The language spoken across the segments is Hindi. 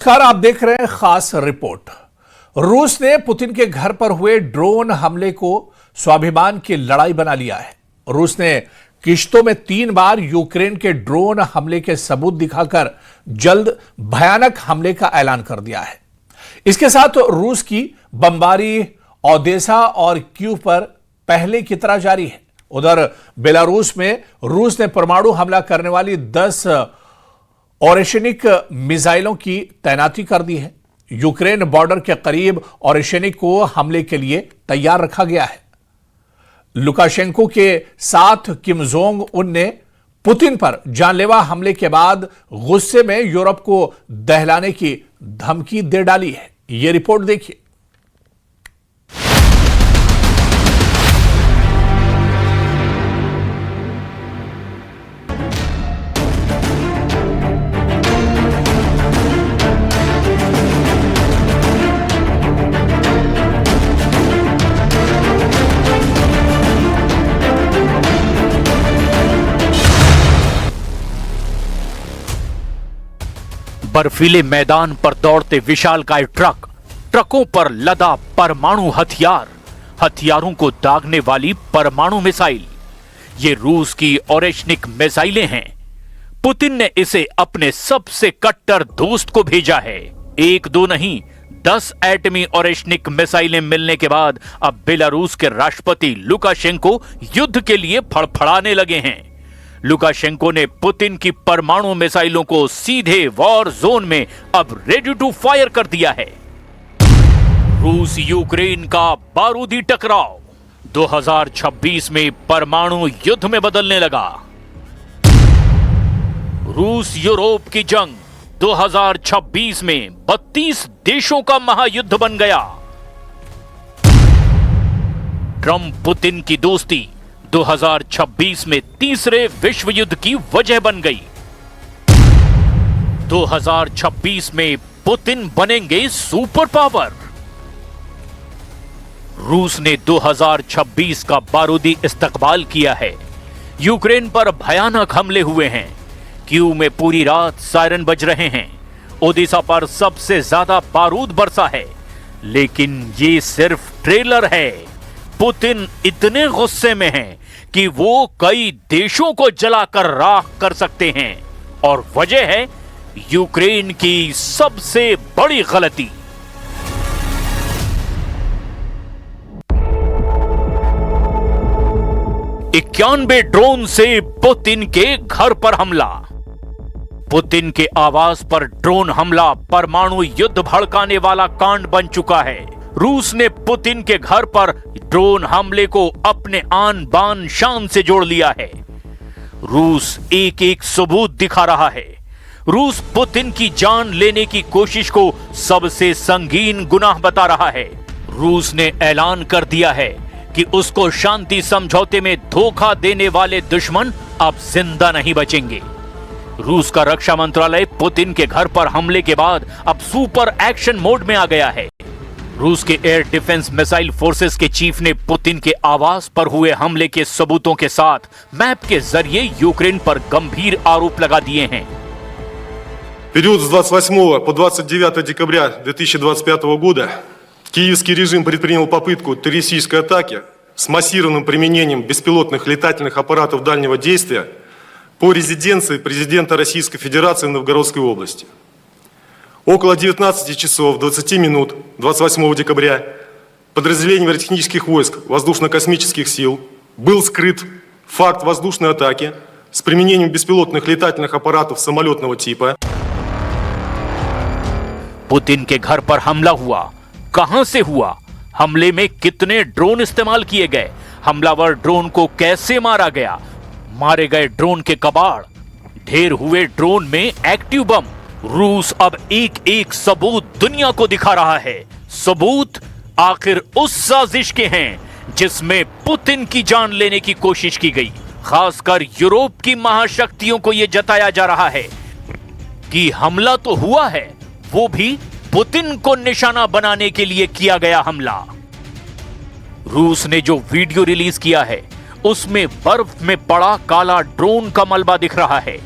नमस्कार, आप देख रहे हैं खास रिपोर्ट। रूस ने पुतिन के घर पर हुए ड्रोन हमले को स्वाभिमान की लड़ाई बना लिया है। रूस ने किश्तों में 3 बार यूक्रेन के ड्रोन हमले के सबूत दिखाकर जल्द भयानक हमले का ऐलान कर दिया है। इसके साथ रूस की बमबारी ओदेसा और कीव पर पहले की तरह जारी है। उधर बेलारूस में रूस ने परमाणु हमला करने वाली 10 ओरेशनिक मिसाइलों की तैनाती कर दी है। यूक्रेन बॉर्डर के करीब ओरेशनिक को हमले के लिए तैयार रखा गया है। लुकाशेंको के साथ किम जोंग उन ने पुतिन पर जानलेवा हमले के बाद गुस्से में यूरोप को दहलाने की धमकी दे डाली है। यह रिपोर्ट देखिए। बर्फीले मैदान पर दौड़ते विशालकाय ट्रकों पर लदा परमाणु हथियारों को दागने वाली परमाणु मिसाइल। ये रूस की ओरेशनिक मिसाइलें हैं। पुतिन ने इसे अपने सबसे कट्टर दोस्त को भेजा है। 1-2 नहीं, 10 एटमी ओरेशनिक मिसाइलें मिलने के बाद अब बेलारूस के राष्ट्रपति लुकाशेंको युद्ध के लिए फड़फड़ाने लगे हैं। लुकाशेंको ने पुतिन की परमाणु मिसाइलों को सीधे वॉर जोन में अब रेडी टू फायर कर दिया है। रूस यूक्रेन का बारूदी टकराव 2026 में परमाणु युद्ध में बदलने लगा। रूस यूरोप की जंग 2026 में 32 देशों का महायुद्ध बन गया। ट्रंप पुतिन की दोस्ती 2026 में तीसरे विश्व युद्ध की वजह बन गई। 2026 में पुतिन बनेंगे सुपर पावर। रूस ने 2026 का बारूदी इस्तकबाल किया है। यूक्रेन पर भयानक हमले हुए हैं। कीव में पूरी रात सायरन बज रहे हैं। ओदेसा पर सबसे ज्यादा बारूद बरसा है। लेकिन ये सिर्फ ट्रेलर है। पुतिन इतने गुस्से में हैं कि वो कई देशों को जलाकर राख कर सकते हैं और वजह है यूक्रेन की सबसे बड़ी गलती। इक्यानवे ड्रोन से पुतिन के घर पर हमला। पुतिन के आवास पर ड्रोन हमला परमाणु युद्ध भड़काने वाला कांड बन चुका है। रूस ने पुतिन के घर पर ड्रोन हमले को अपने आन बान शान से जोड़ लिया है। रूस एक एक सबूत दिखा रहा है। रूस पुतिन की जान लेने की कोशिश को सबसे संगीन गुनाह बता रहा है। रूस ने ऐलान कर दिया है कि उसको शांति समझौते में धोखा देने वाले दुश्मन अब जिंदा नहीं बचेंगे। रूस का रक्षा मंत्रालय पुतिन के घर पर हमले के बाद अब सुपर एक्शन मोड में आ गया है। रूस के एयर डिफेंस मिसाइल फोर्सेस के चीफ ने पुतिन के आवास पर हुए हमले के सबूतों के साथ मैप के जरिए यूक्रेन पर गंभीर आरोप लगा दिए हैं। период с 28 по 29 декабря 2025 года киевский режим предпринял попытку террористической атаки с массированным применением беспилотных летательных аппаратов дальнего действия по резиденции президента Российской Федерации в Новгородской области. Около 19 часов 20 минут 28 декабря подразделением аэротехнических войск воздушно-космических сил был скрыт факт воздушной атаки с применением беспилотных летательных аппаратов самолетного типа. पुतिन के घर पर हमला हुआ, कहां से हुआ? हमले में कितने ड्रोन इस्तेमाल किए गए? हमलावर ड्रोन को कैसे मारा गया? मारे गए ड्रोन के कबाड़, ढेर हुए ड्रोन में एक्टिव बम। रूस अब एक एक सबूत दुनिया को दिखा रहा है। सबूत आखिर उस साजिश के हैं जिसमें पुतिन की जान लेने की कोशिश की गई। खासकर यूरोप की महाशक्तियों को यह जताया जा रहा है कि हमला तो हुआ है, वो भी पुतिन को निशाना बनाने के लिए किया गया हमला। रूस ने जो वीडियो रिलीज किया है उसमें बर्फ में पड़ा काला ड्रोन का मलबा दिख रहा है।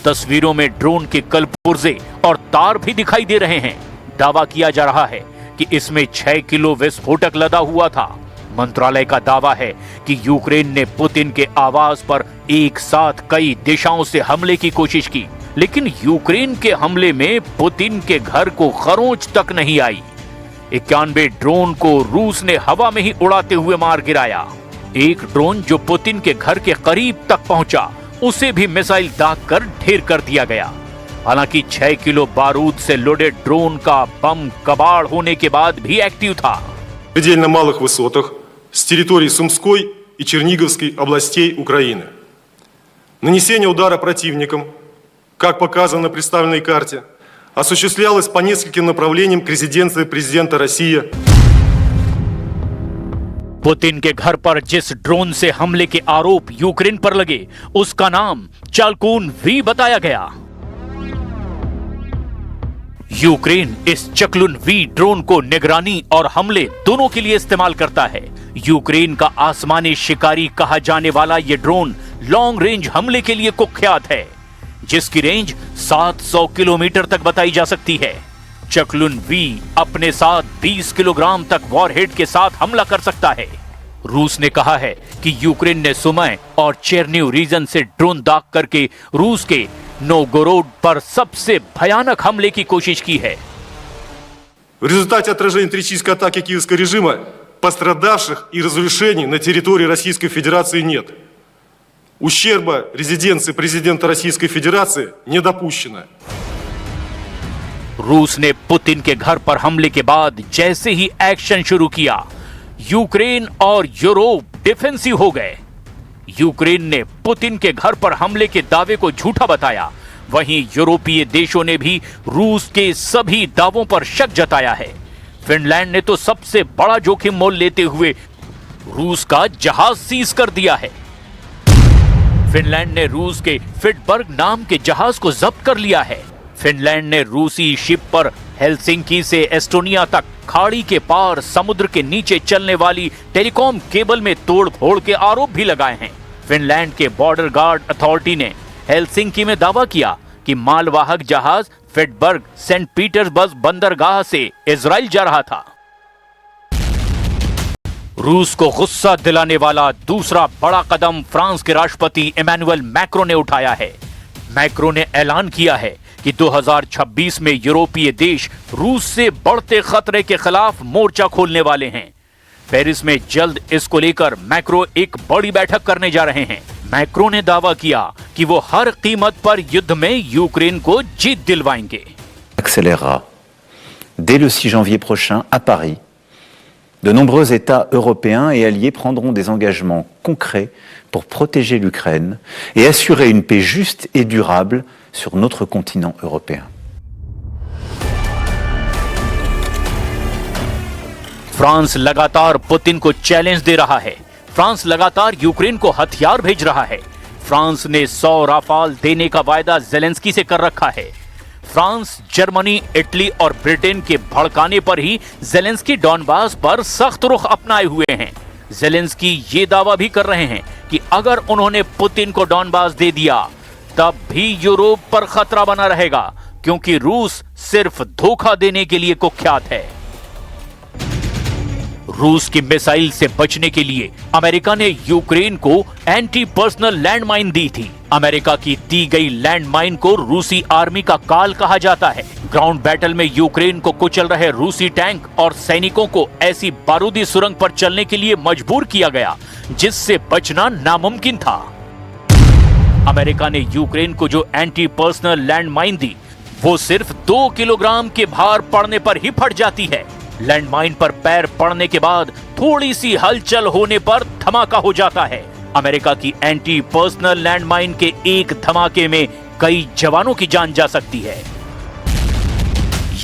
तस्वीरों में ड्रोन के कल पुर्जे और तार भी दिखाई दे रहे हैं। दावा किया जा रहा है कि इसमें 6 किलो विस्फोटक लदा हुआ था। मंत्रालय का दावा है कि यूक्रेन ने पुतिन के आवास पर एक साथ कई दिशाओं से हमले की कोशिश की, लेकिन यूक्रेन के हमले में पुतिन के घर को खरोंच तक नहीं आई। 91 ड्रोन को रूस ने हवा में ही उड़ाते हुए मार गिराया। एक ड्रोन जो पुतिन के घर के करीब तक पहुंचा, उसे भी मिसाइल दाग कर ढेर कर दिया गया। हालांकि 6 किलो बारूद से लोडेड ड्रोन का बम कबाड़ होने के बाद भी एक्टिव था। В предельно малых высотах с территории Сумской и Черниговской областей Украины. Нанесение удара противником, как показано на представленной карте, осуществлялось по нескольким направлениям к резиденции президента России. पुतिन के घर पर जिस ड्रोन से हमले के आरोप यूक्रेन पर लगे, उसका नाम चाल्कून वी बताया गया। यूक्रेन इस चक्लुन वी ड्रोन को निगरानी और हमले दोनों के लिए इस्तेमाल करता है। यूक्रेन का आसमानी शिकारी कहा जाने वाला यह ड्रोन लॉन्ग रेंज हमले के लिए कुख्यात है, जिसकी रेंज 700 किलोमीटर तक बताई जा सकती है। चक्लुन वी अपने साथ 20 किलोग्राम तक वॉरहेड के साथ हमला कर सकता है। रूस ने कहा है कि यूक्रेन ने सुमय और चेरनिव रीजन से ड्रोन दाग करके रूस के नोगोरोड पर सबसे भयानक हमले की कोशिश की है। В результате отражения террористической атаки киевского режима пострадавших и разрушений на территории Российской Федерации нет. Ущерба резиденции президента Российской Федерации не допущено. रूस ने पुतिन के घर पर हमले के बाद जैसे ही एक्शन शुरू किया, यूक्रेन और यूरोप डिफेंसिव हो गए। यूक्रेन ने पुतिन के घर पर हमले के दावे को झूठा बताया, वहीं यूरोपीय देशों ने भी रूस के सभी दावों पर शक जताया है। फिनलैंड ने तो सबसे बड़ा जोखिम मोल लेते हुए रूस का जहाज सीज कर दिया है। फिनलैंड ने रूस के फिटबर्ग नाम के जहाज को जब्त कर लिया है। फिनलैंड ने रूसी शिप पर हेलसिंकी से एस्टोनिया तक खाड़ी के पार समुद्र के नीचे चलने वाली टेलीकॉम केबल में तोड़फोड़ के आरोप भी लगाए हैं। फिनलैंड के बॉर्डर गार्ड अथॉरिटी ने हेलसिंकी में दावा किया कि मालवाहक जहाज फिटबर्ग सेंट पीटर्सबर्ग बंदरगाह से इजराइल जा रहा था। रूस को गुस्सा दिलाने वाला दूसरा बड़ा कदम फ्रांस के राष्ट्रपति इमैनुअल मैक्रों ने उठाया है। मैक्रों ने ऐलान किया है कि 2026 में यूरोपीय देश रूस से बढ़ते खतरे के खिलाफ मोर्चा खोलने वाले हैं। पेरिस में जल्द इसको लेकर मैक्रो एक बड़ी बैठक करने जा रहे हैं। मैक्रो ने दावा किया कि वो हर कीमत पर युद्ध में यूक्रेन को जीत दिलवाएंगे। Accélérera. Dès le 6 janvier prochain, à Paris, de nombreux États européens et alliés prendront des engagements concrets pour protéger l'Ukraine et assurer une paix juste et durable sur notre continent européen. France लगातार पुतिन को चैलेंज दे रहा है। फ्रांस लगातार यूक्रेन को हथियार भेज रहा है। फ्रांस ने 100 राफाल देने का वायदा जेलेंस्की से कर रखा है। फ्रांस, जर्मनी, इटली और ब्रिटेन के भड़काने पर ही जेलेंस्की डॉनबास पर सख्त रुख अपनाए हुए हैं। जेलेंस्की ये दावा भी कर रहे हैं कि अगर उन्होंने पुतिन को डॉनबास दे दिया, तब भी यूरोप पर खतरा बना रहेगा, क्योंकि रूस सिर्फ धोखा देने के लिए कुख्यात है। रूस की मिसाइल से बचने के लिए अमेरिका ने यूक्रेन को एंटी पर्सनल लैंडमाइन दी थी। अमेरिका की दी गई लैंडमाइन को रूसी आर्मी का काल कहा जाता है। ग्राउंड बैटल में यूक्रेन को कुचल रहे रूसी टैंक और सैनिकों को ऐसी बारूदी सुरंग पर चलने के लिए मजबूर किया गया, जिससे बचना नामुमकिन था। अमेरिका ने यूक्रेन को जो एंटी पर्सनल लैंडमाइन दी, वो सिर्फ 2 किलोग्राम के भार पड़ने पर ही फट जाती है। लैंडमाइन पर पैर पड़ने के बाद थोड़ी सी हलचल होने पर धमाका हो जाता है। अमेरिका की एंटी पर्सनल लैंडमाइन के एक धमाके में कई जवानों की जान जा सकती है।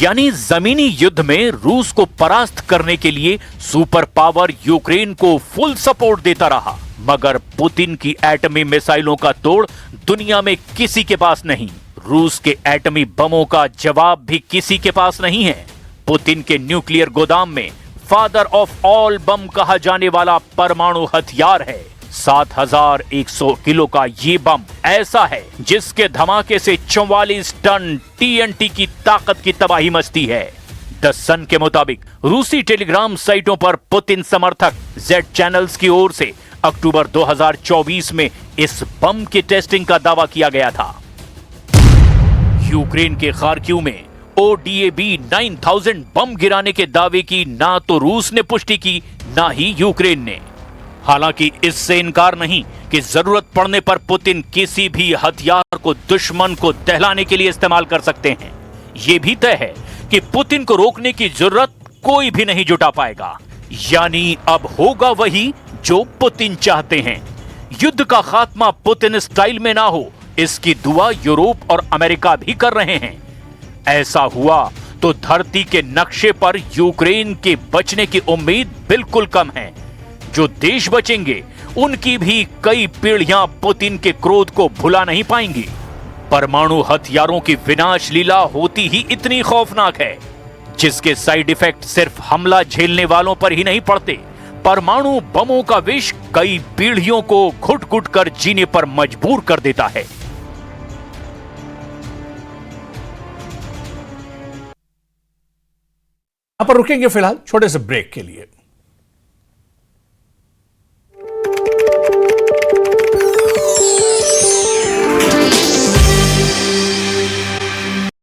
यानी जमीनी युद्ध में रूस को परास्त करने के लिए सुपर पावर यूक्रेन को फुल सपोर्ट देता रहा, मगर पुतिन की एटमी मिसाइलों का तोड़ दुनिया में किसी के पास नहीं। रूस के एटमी बमों का जवाब भी किसी के पास नहीं है। पुतिन के न्यूक्लियर गोदाम में फादर ऑफ ऑल बम कहा जाने वाला परमाणु हथियार है। 7,100 किलो का ये बम ऐसा है जिसके धमाके से 44 टन टीएनटी की ताकत की तबाही मचती है। द सन के मुताबिक रूसी टेलीग्राम साइटों पर पुतिन समर्थक जेड चैनल्स की ओर से अक्टूबर 2024 में इस बम की टेस्टिंग का दावा किया गया था। यूक्रेन के खार्किव में ODAB 9000 बम गिराने के दावे की ना तो रूस ने पुष्टि की ना ही यूक्रेन ने। हालांकि इससे इनकार नहीं कि जरूरत पड़ने पर पुतिन किसी भी हथियार को दुश्मन को दहलाने के लिए इस्तेमाल कर सकते हैं। यह भी तय है कि पुतिन को रोकने की जरूरत कोई भी नहीं जुटा पाएगा। यानी अब होगा वही जो पुतिन चाहते हैं। युद्ध का खात्मा पुतिन स्टाइल में ना हो, इसकी दुआ यूरोप और अमेरिका भी कर रहे हैं। ऐसा हुआ तो धरती के नक्शे पर यूक्रेन के बचने की उम्मीद बिल्कुल कम है। जो देश बचेंगे उनकी भी कई पीढ़ियां पुतिन के क्रोध को भुला नहीं पाएंगी। परमाणु हथियारों की विनाश लीला होती ही इतनी खौफनाक है, जिसके साइड इफेक्ट सिर्फ हमला झेलने वालों पर ही नहीं पड़ते। परमाणु बमों का विष कई पीढ़ियों को घुट घुट कर जीने पर मजबूर कर देता है। यहां पर रुकेंगे फिलहाल छोटे से ब्रेक के लिए।